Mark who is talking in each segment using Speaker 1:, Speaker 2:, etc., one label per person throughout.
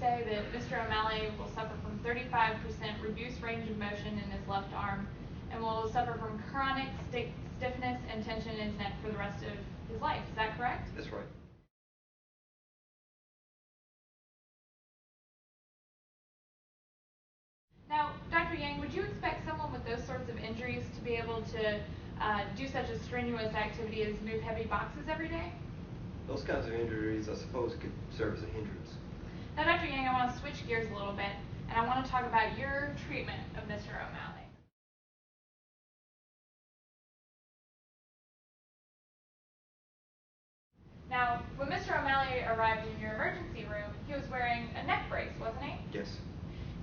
Speaker 1: say that Mr. O'Malley will suffer from 35% reduced range of motion in his left arm and will suffer from chronic stiffness and tension in his neck for the rest of his life. Is that correct?
Speaker 2: That's right.
Speaker 1: Now, Dr. Yang, would you expect someone with those sorts of injuries to be able to do such a strenuous activity as move heavy boxes every day?
Speaker 2: Those kinds of injuries, I suppose, could serve as a hindrance.
Speaker 1: Now, Dr. Yang, I want to switch gears a little bit, and I want to talk about your treatment of Mr. O'Malley. Now, when Mr. O'Malley arrived in your emergency room, he was wearing a neck brace, wasn't he?
Speaker 2: Yes.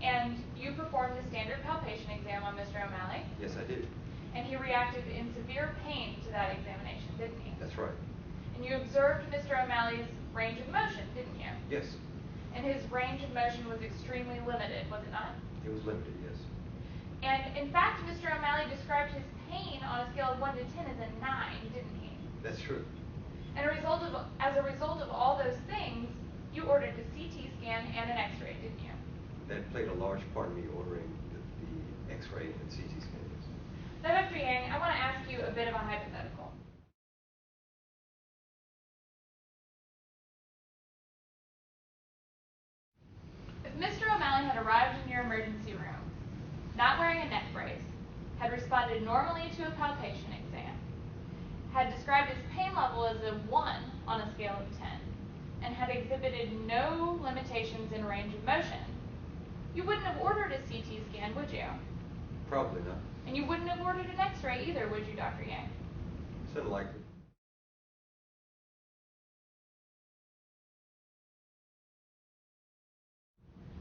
Speaker 1: And you performed the standard palpation exam on Mr. O'Malley.
Speaker 2: Yes, I did.
Speaker 1: And he reacted in severe pain to that examination, didn't he?
Speaker 2: That's right.
Speaker 1: And you observed Mr. O'Malley's range of motion, didn't you?
Speaker 2: Yes.
Speaker 1: And his range of motion was extremely limited, was it not?
Speaker 2: It was limited, yes.
Speaker 1: And in fact, Mr. O'Malley described his pain on a scale of 1 to 10 as a 9, didn't he?
Speaker 2: That's true.
Speaker 1: And as a result of all those things, you ordered a CT scan and an X-ray, didn't you?
Speaker 2: That played a large part in me ordering the X-ray and CT scans.
Speaker 1: Now, Dr. Yang, I want to ask you a bit of a hypothetical. If Mr. O'Malley had arrived in your emergency room, not wearing a neck brace, had responded normally to a palpation exam, had described his pain level as a 1 on a scale of 10, and had exhibited no limitations in range of motion, you wouldn't have ordered a CT scan, would you?
Speaker 2: Probably not.
Speaker 1: And you wouldn't have ordered an X-ray either, would you, Dr. Yang?
Speaker 2: It's unlikely.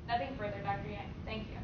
Speaker 1: Nothing further, Dr. Yang. Thank you.